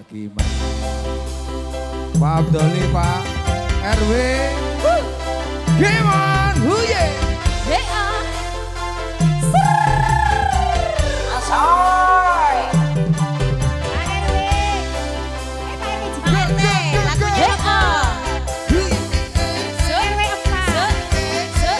Gimana? Pak Abdoli, Pak RW. Gimana? Huye. Asoy. Pak RW. Pak RW juga lagunya apa? Se RW apa? Se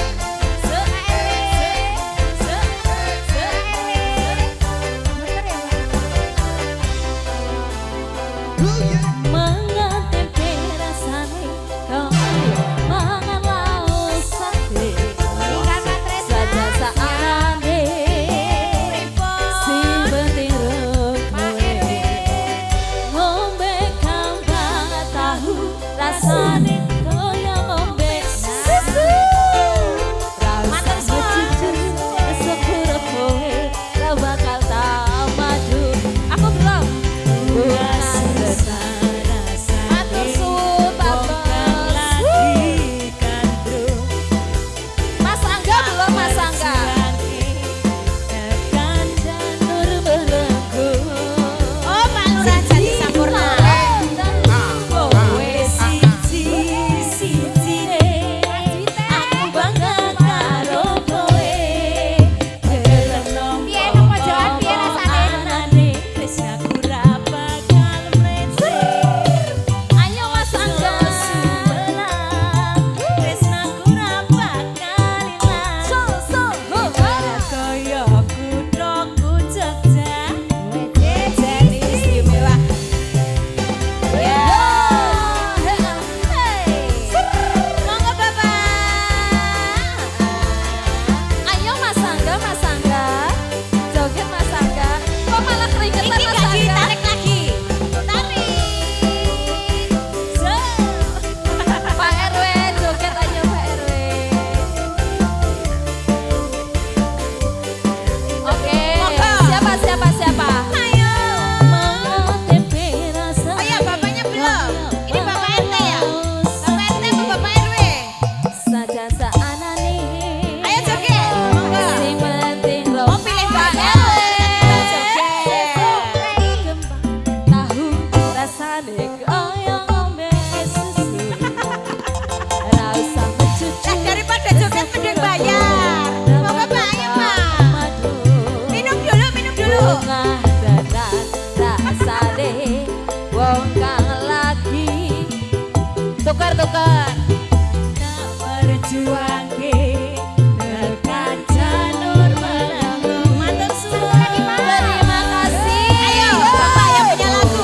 tukar-tukar tak berjuang dekat janur menanggung matur suwun terima kasih ayo bapak yang punya lagu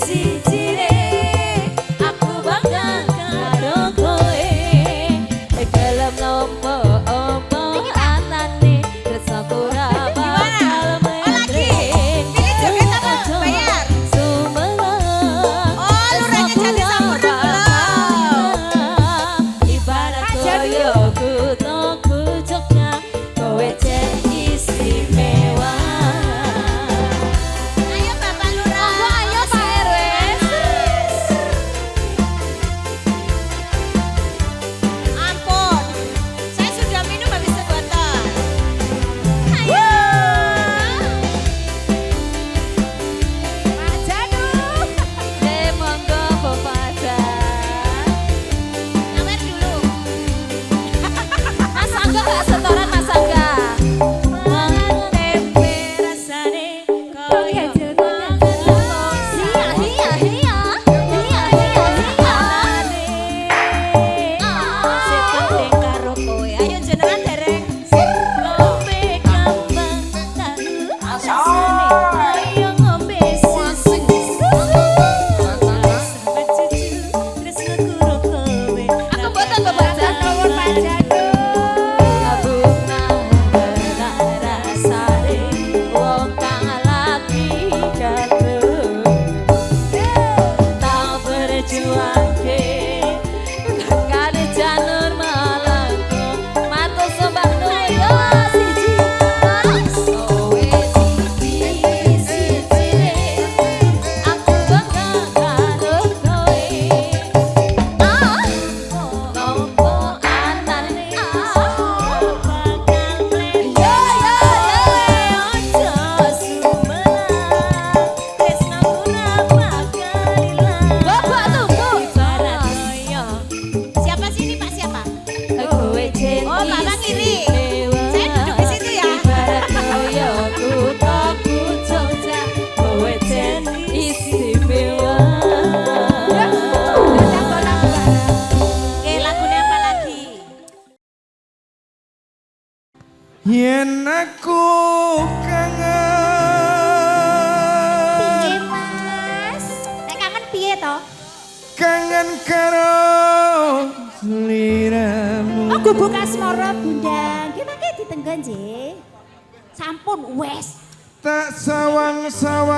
siji re aku bangga karo kowe gelem nompo anane tresnaku ra bakal mendre pilih joget apa bayar yen aku Piye kangen Mas? Nek kangen piye to? kangen karo sliramu Oh gubuk asmara Bunda. Nggih mangke ditenggon nggih. Sampun wes. tak sawang-sawang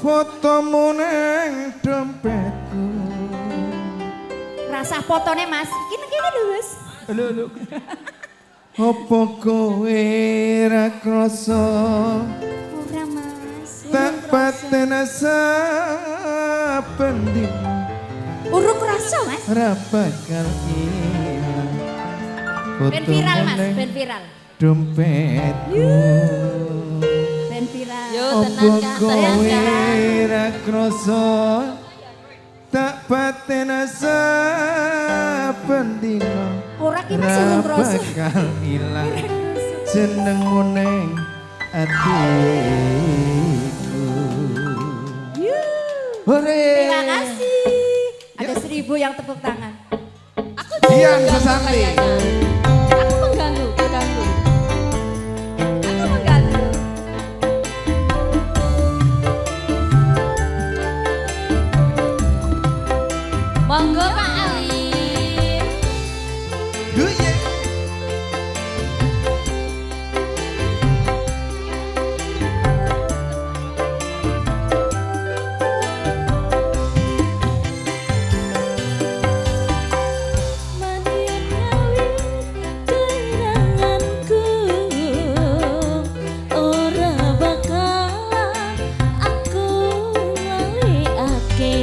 fotomu neng dompetku Rasa fotone Mas. Iki nang kene lho Mas. lho opo kowe ra krasa Ora Mas. tak paten saben dina Urung rasa Mas. ora bakal ilang Ben viral Mas, fotomu ben neng viral. dompetku Ben viral. Yo opo tenang Kak, sayang kowe Kak. ra krasa tak paten saben dina Ora ki Mas urung krasa. bakal ilang jenengmu ning atiku. Hore. Terima kasih. Ada 1000 yang tepuk tangan. Aku Dian mengganggu Susanti. kayaknya. Aku mengganggu. Aku mengganggu. Monggo Pak Ali. Duye. Mandian ngawit kenanganku, ora bakal aku laliake.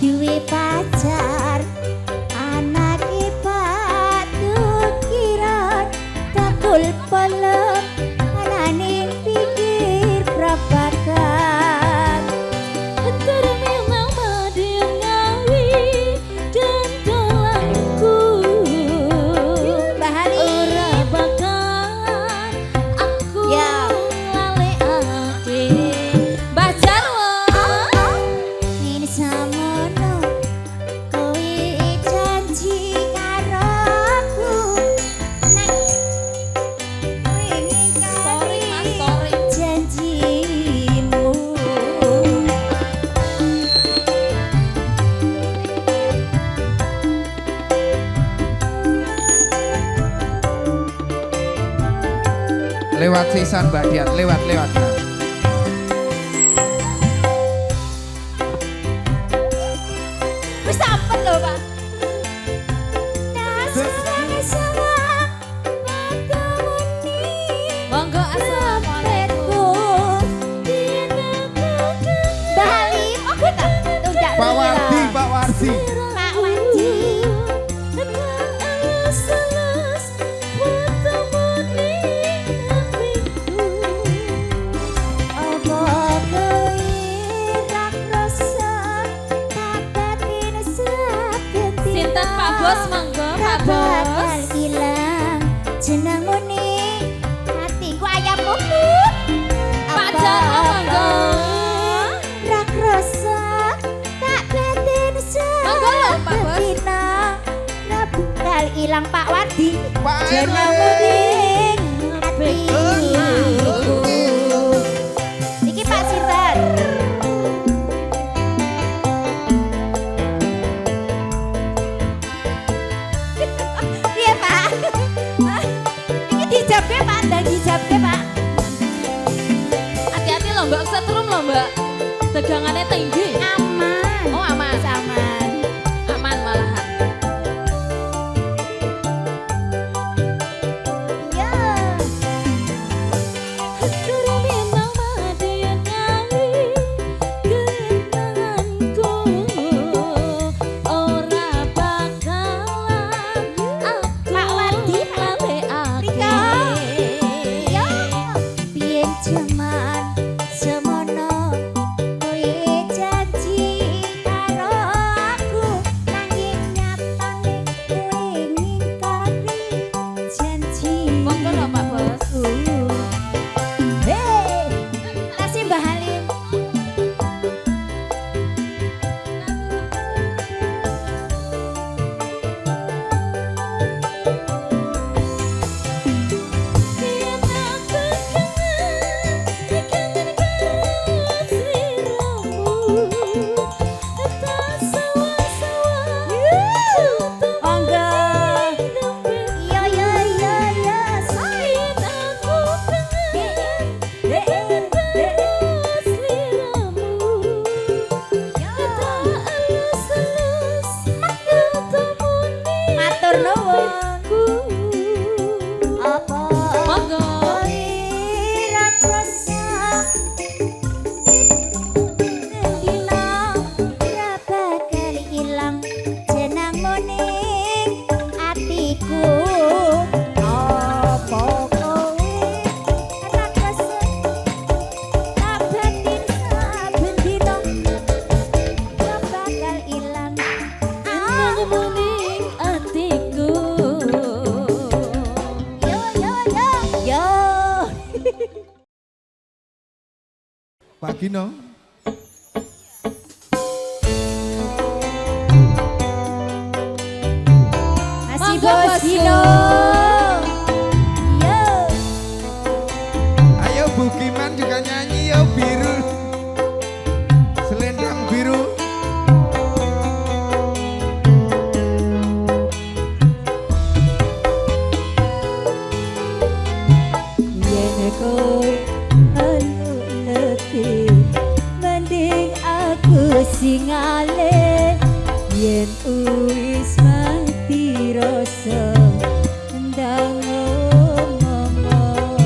Duwe pacar anake patut kira takul pelem anane pikir prabakan Terme mama dia ngawit dan dolanku, Bahari ora bakal aku Ya. laliake. Mbah Jarwo. ini samono kowe janji karo aku nang wingi Sorry, Mas, kali sorry. janjimu Lewat sisan Mbak Dian, lewat. wis sampun lho Pak Nasang-nasang matamuni Monggo assalamualaikum. Bali, oh gue tak tidak Pak Wardi, Pak Wardi. Pak Wardi. Apa kowe ra krasa tak batin saben Sinten Pak Bos, monggo Pak bakal Bos. ilang jenengmu ning hatiku ayam puput. Pak Jarwo, monggo. Ra krasa tak batin Monggo lho, Pak Bos. dina ra bakal ilang Pak Wardi. Pak Jenengmu RW. ning hatiku. Iki Pak Sinten. Iya Pak. Ini dijabke Pak, dan dijabke Pak. Hati-hati lho Mbak, setrum lho Mbak. Tegangannya tinggi. Aman. Oh aman. Aman. Aman malahan. Iya. Pak Gino. Masih Mangga, Bos Bos Gino. Yo. Ayo Bu Kiman juga nyanyi yo biru. Selendang biru. Yen kowe elu letih, mending aku sing alih. Yen wis mati rasa ndang ngomong.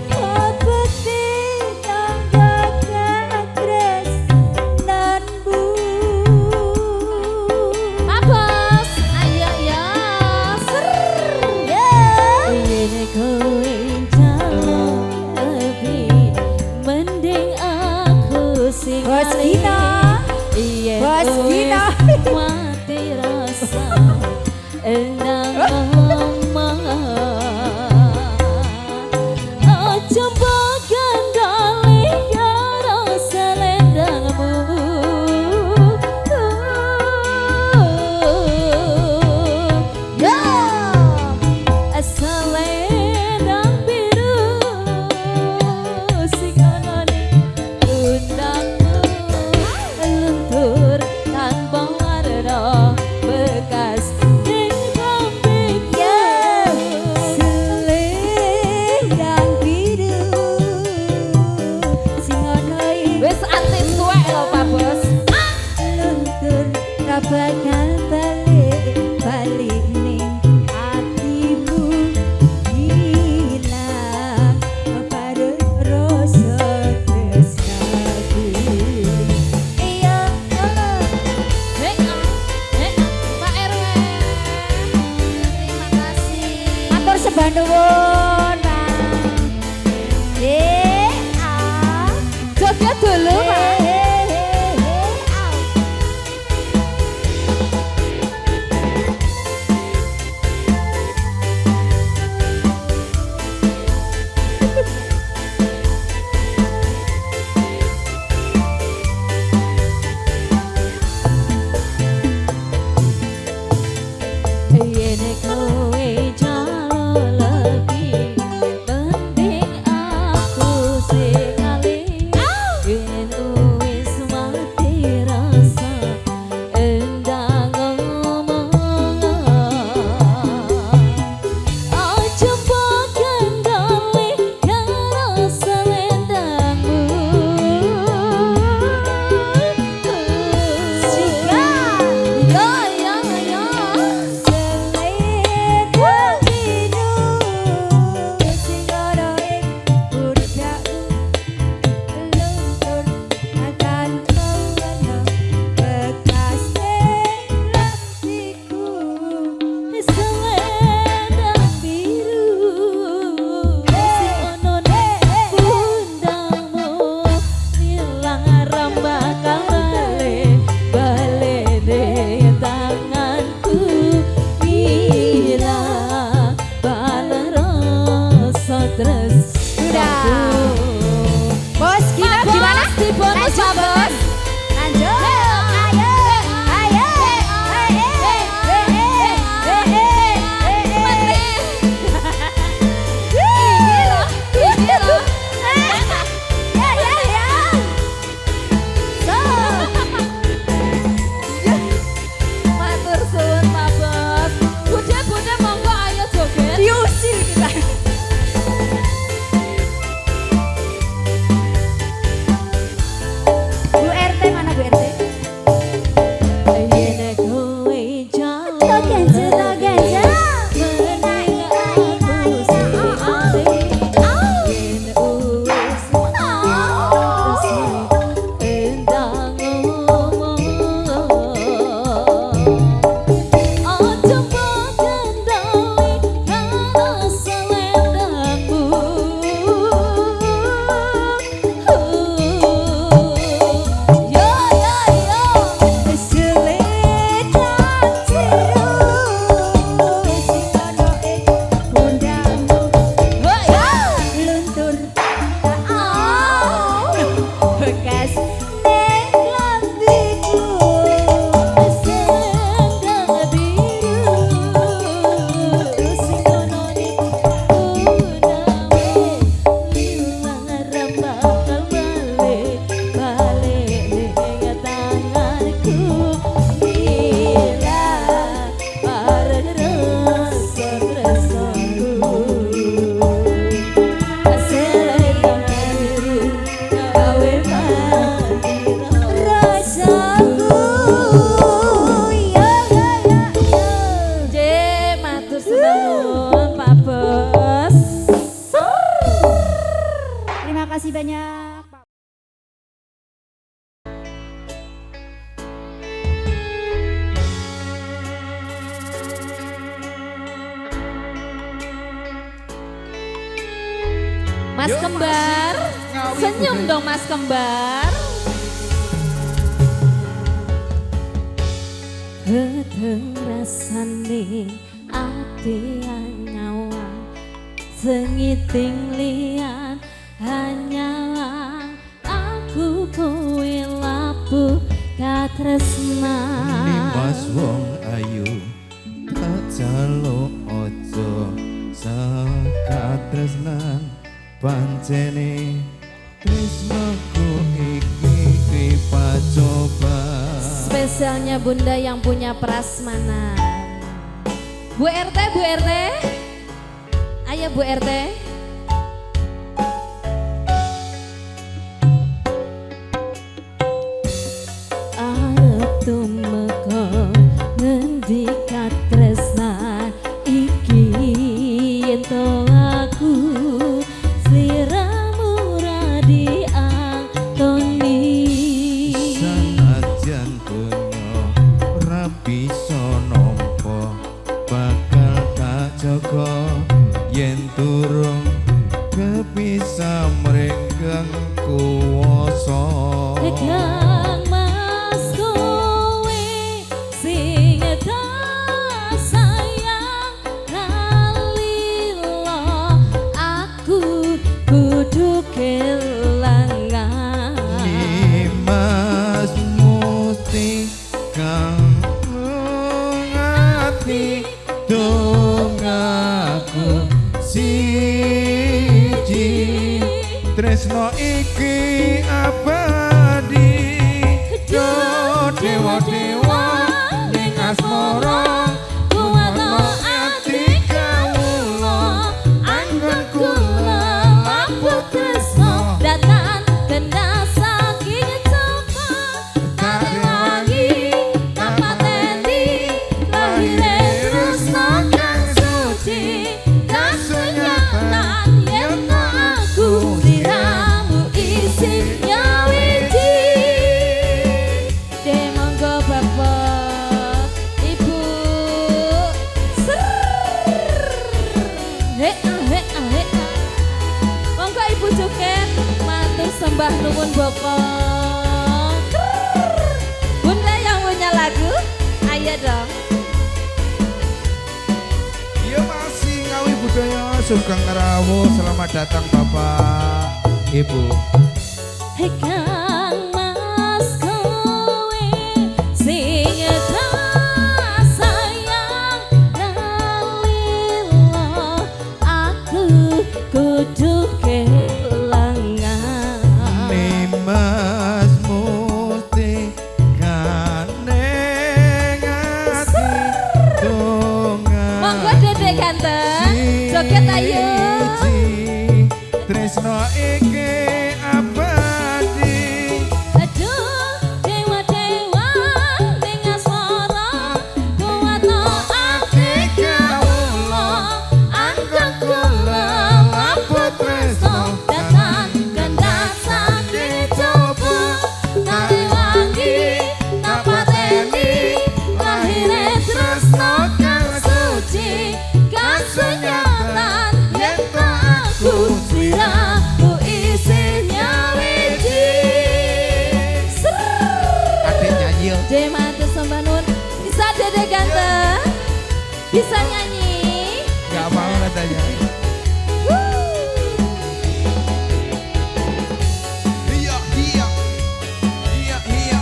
Abete tangga katres nan bu. Mabos, ayo ya, ser. Yen kowe jalan lebih, mending aku sing Bos alih. Gino. Yen Bos wis Gino. mati rasa nang omong. Aja mbok gandali karo selendangmu. Selendang biru sing anane undangmu luntur tanpa warna bekas ning rambutmu. Selendang biru sing anane Wis artis tuwek lho Pak Bos. luntur ra bakal balik ning atimu. Hilang pada rasa tresnaku. Iya, Hei, Pak RW. Terima kasih. matur sembah nuwun, Bang. Joget dulu, Pak. Yen kowe jalan lebih, seneng Pak Bos. Terima kasih banyak. Mas Yo, Kembar, masih ngawi senyum budaya. dong Mas Kembar. Gedeng rasane ati nyawa sengiting lian hanyawa aku kowe labuh katresnan. Nimas wong ayu tak jaluk ojo sakatresnan pancene tresnaku iki pacoba. Spesialnya Bunda yang punya prasmanan. Bu RT, Bu RT. Ayo Bu RT. Arep tumeka ngendi katresnan iki yen to aku sliramu ra diantoni. Sanajan donya ora bisa nampa bakal tak jaga yen durung kepisah mrenggang kuwasa. Kang Mas kowe sing tak sayang lalila aku kudu kelangan. Nimas musti kang ngati dongaku siji tresno iki abadi do dewa-dewa ning asmara kuwatno ati kawula anggon kula labuh tresno Datang kena saking coba tarik lagi tanpa tendi lahirnya tresno kang suci kasunyatan yen aku sliramu isinya wiji. Demonggo Bapak Ibu monggo Ibu Cuket matur sembah nuwun bokong. Bunda yang punya lagu, ayo dong. Ya masih ngawi budaya Sugeng Rawuh. Selamat datang Bapak Ibu. Hei Kang Mas kowe sing tak sayang lalila aku kudu kelangan. Nimas musti kaneng ati donga. Monggo Dedek ganteng, joget ayo. Tresno iki abadi Aduh dewa-dewa ning asmara kuwatno ati kawula anggon kula labuh tresno datang gendak saking coba tarik lagi tanpa teni lahirnya tresno kang suci kasunyatan yen tak aku sliramu isinya wiji. adik nyanyi. Demante Sembanun bisa Dedek ganteng, bisa nyanyi. Gak mau katanya. Iya iya iya iya.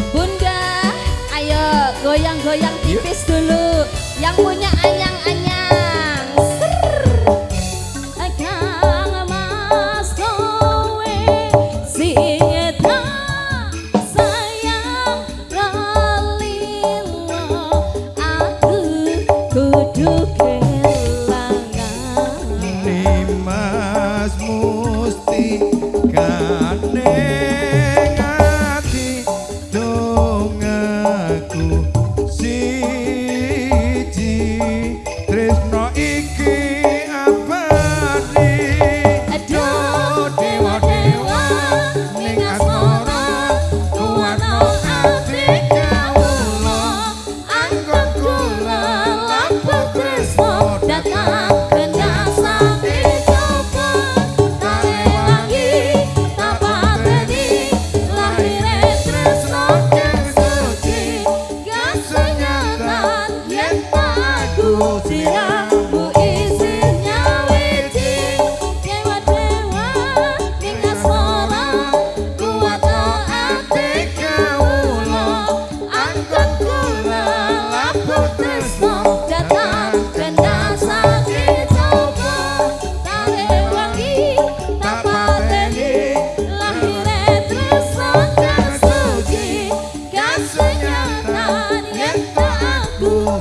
Bunda, ayo goyang-goyang tipis dulu. Yang punya anyang-anyang. Kang Mas kowe sing tak sayang lalila aku kudu kelangan. Nimas musti kaneng ati dongaku siji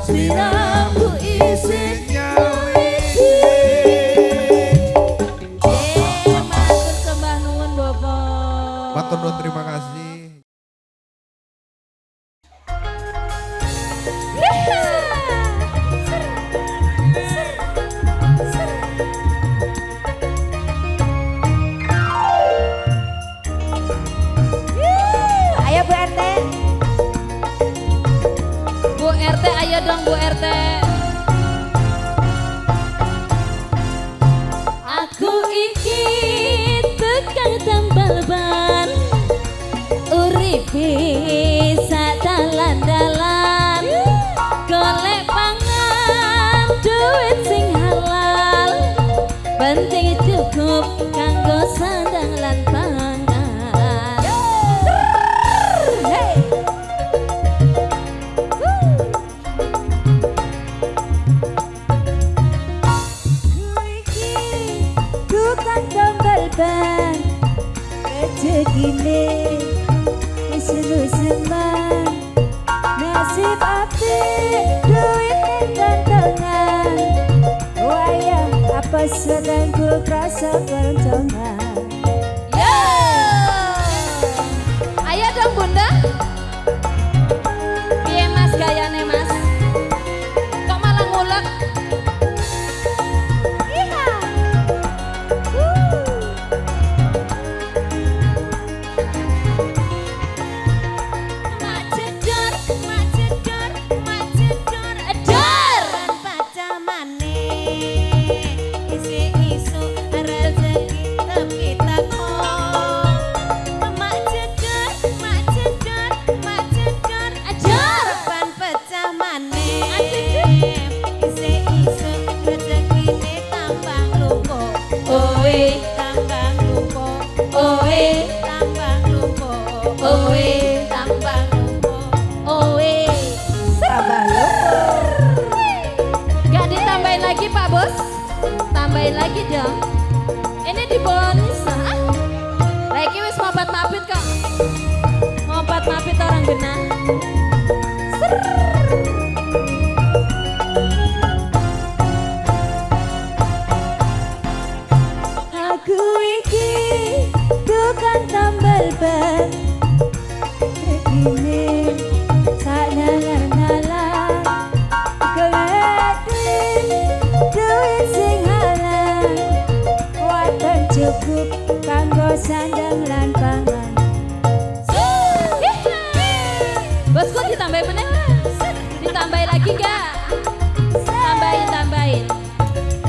sliramu isih matur sembah nuwun Bapak. Matur nuwun, terima kasih. Ayo Bu RT. Bu RT, ayo dong Bu RT. Aku iki tukang tambal ban, uripe sadalan-dalan, golek pangan duit sing halal, penting cukup kanggo sandang lan pangan. Hey. Tukang tambal ban, rezekine wis seman, nasib apik duit ning gantengan, wayah apa sedang ku krasa keroncongan. Yo! Ayo dong Bunda. Piye Mas gayane Mas? Kok malah ngulek? Iya. Mak jedor, mak jedor, mak jedor, edor. Ban pacamane isi-isu rezeki tepi teko. Mak jedor, mak jedor, mak jedor, edor. Ban pecah maneh Asik, isi-isu rezekine tambang lumpur. Owe, Tambang lumpur. owe, Tambang lumpur. owe, Tambang lumpur. owe. Tambang lumpur. Gak ditambahin lagi Pak Bos? Tambahin lagi dong. Ini di bonus ah. Lagi wis mobat mabit kok. Mobat mabit orang genah. Aku iki tukang tambal ban, ini sanalan-nalan, golek duit sing halal, waton cukup kanggo sandang lan pangan. Bosku ditambahin meneh. Ditambahin lagi gak? Tambahin.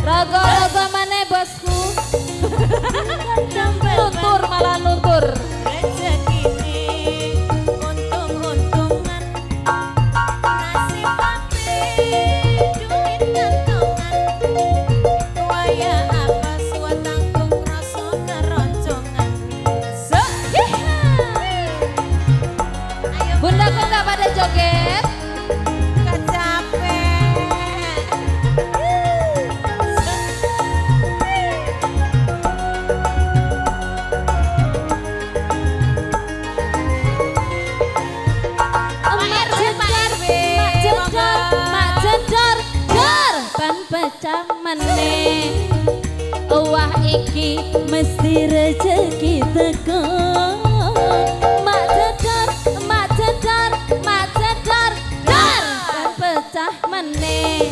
Rogo-rogo maneh bosku. Luntur malah luntur. Rezekine untung-untungan, nasib apik duit gantongan, wayah apa suatangkung rasa keroncongan. Bunda kok gak pada joget? Capek. Mak jedor, dor, ban pecah meneh. Wah iki mesti rezeki teko. Mak jedor, mak jedor, mak jedor, dor, ban pecah meneh.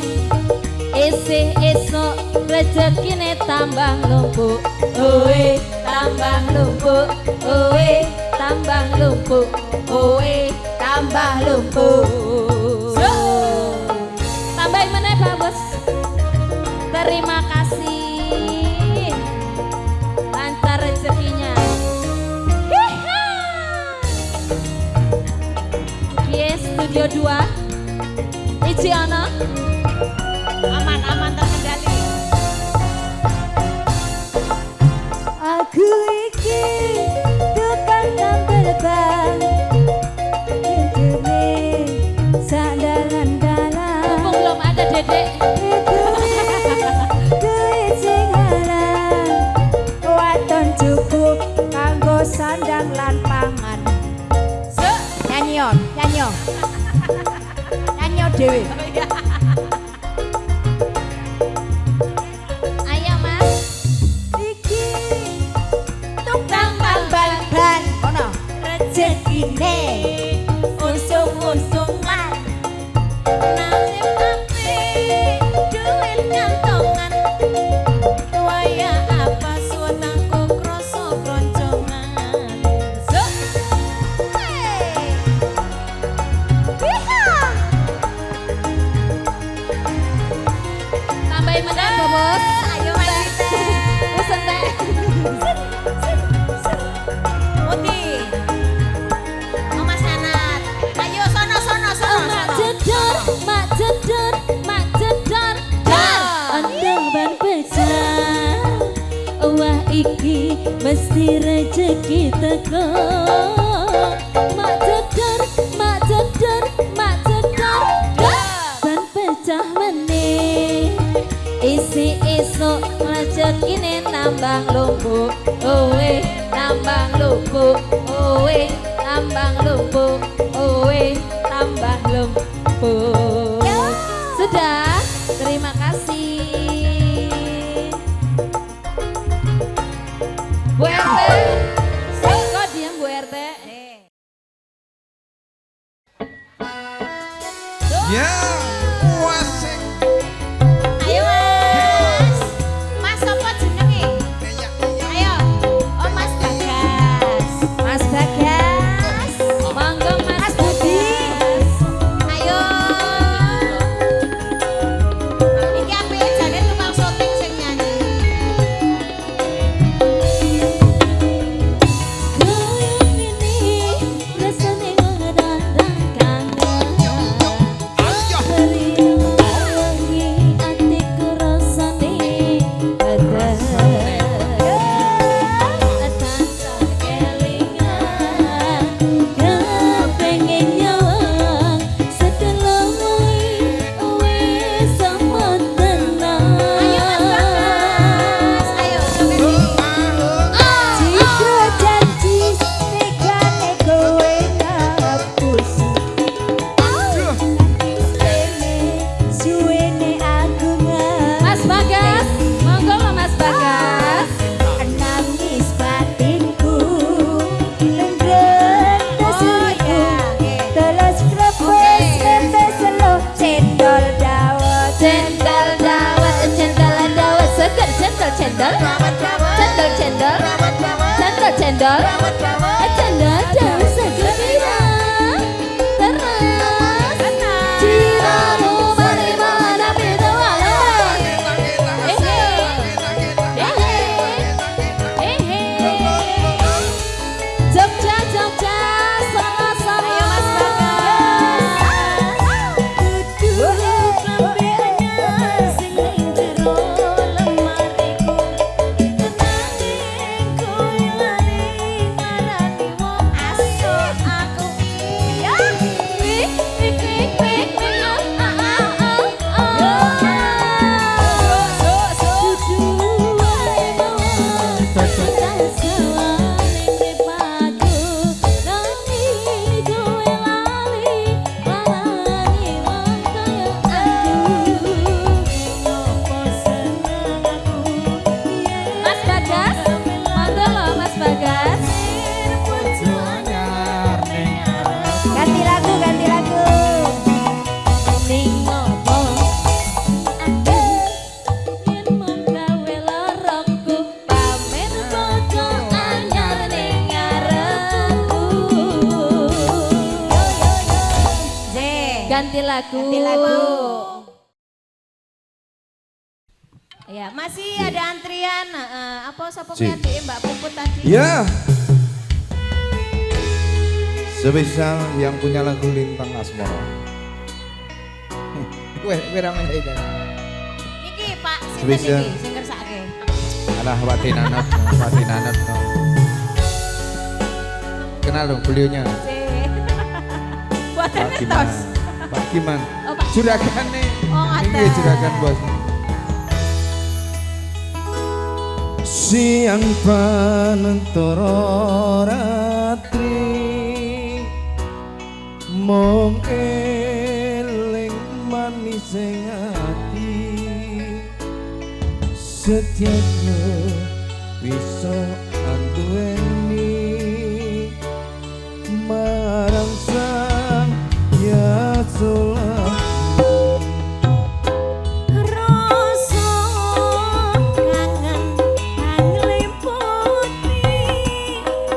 Isih esuk rezekine tambang lumpuk. Owe, tambang lumpuk. Owe, tambang lumpuk. Owe, tambah lumpuk. Tambahin meneh Pak Bos. Terima kasih. Lancar rezekinya. Hiha. Yes, Studio 2. Iji ana. Aman terkendali. Aku iki tukang tambal ban, hidupnya sandalan-dalan. Mumpung belum ada dedek. Duit sing halal, waton cukup kanggo sandang lan pangan. Nyanyi dhewe. Bos. Ayo mandi teh. Pesen teh. Putih. Mama Sanat. Ayo sono. Mak jedor, mak jedor, mak jedor. Andang ban besar. Wah iki mesti rezeki teko. Mak jedor, mak jedor, mak jedor. Ban pecah meneh. Isi esok rezekine nambang lumbuk. Owe, nambang lumbuk. Owe, nambang lumbuk. Owe, tambah lumpur. Sudah, terima kasih. Bu RT, kok diam Bu RT? Ya, wasik. Ayo Mas. Mas apa jenenge? Ayo. Oh Mas Bagas. Mas Bagas, monggo Mas Budi. Ayo. Iki apike jane tukang syuting sing nyanyi. Goyang ini rasane mengenang kangen. Beri wangi atiku rasane padha. Tansah kelingan kepengen nyawang sedelok wis samot tenang. Ayo Mas. Ayo joget iki. Jika janji regane kowe ngapusi. Suwene aku Mas Bagas, monggo lo Mas Bagas. Nangis batinku, lenggeng tasuriku, teles krepes selo, cendol dawet, cendol dawet, cendol dawet, seger cendol cendol, cendol cendol, cendol cendol, cendol dawet seger bilang, terus ciranu mari mana beda walau. Jogja, Jogja, sama-sama. Ayo Mas Bagas. Duduk lambe anyar sing ning jero lemariku. Nanging kowe lali ngarani wong asok aku iya. Wih, Mas Bagas, monggo loh Mas Bagas. Ganti lagu, ganti lagu. Ning ngopo aku yen mung gawe lorongku pamer foto anyar ning ngarepku. Ganti lagu. Ganti lagu. Ya, masih ada antrian. Apa sapa kuwi adike Mbak Puput tadi? Ya. Spesial yang punya lagu Lintang Asmara. Kowe ra meneh. Iki Pak, sinten Spesial. iki sing ngersake? Alah Wati Nanot. Kenal dong beliaunya. Buat Pak Giman. tos. Pak Giman. Oh, Pak. Juragan nih. Oh, Ini ngaten. juragan bos. Siang panentara ratri mung eling manis ing ati setiapnya bisa anduweni marang sang Yasulah. Rasa kangen ngliputi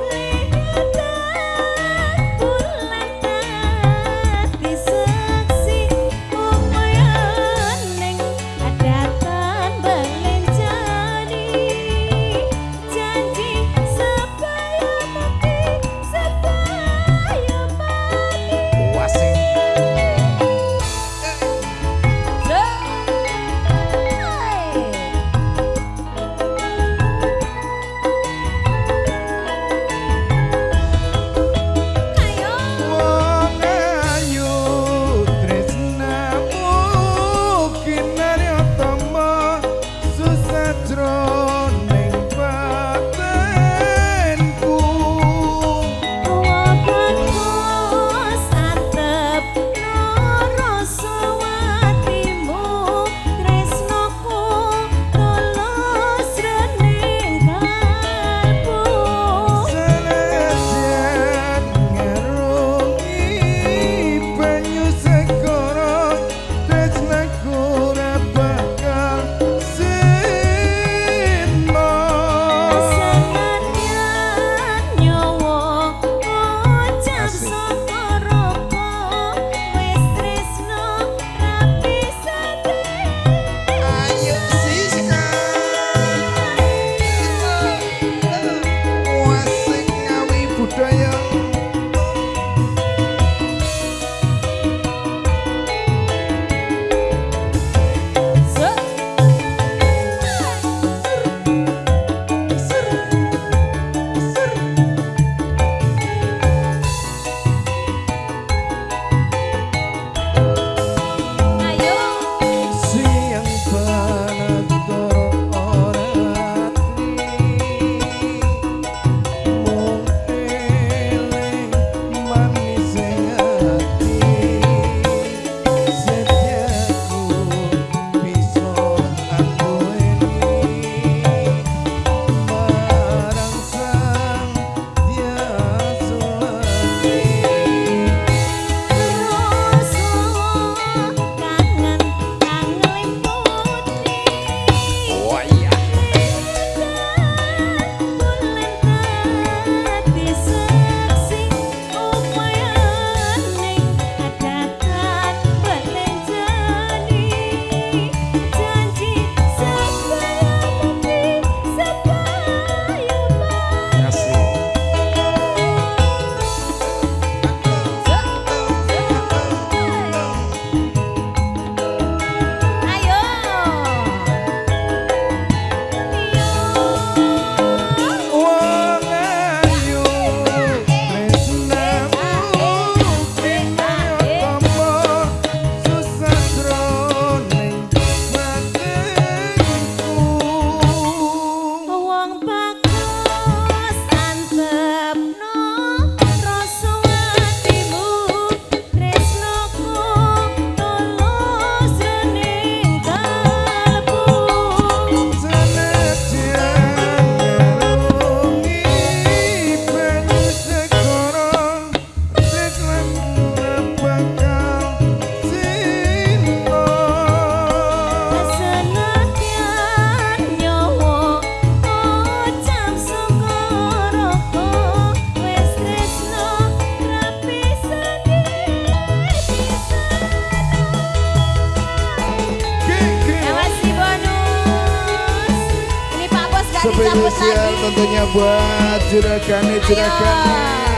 lihat bulan dadi saksi umayaning datang bali spesial tentunya buat juragane.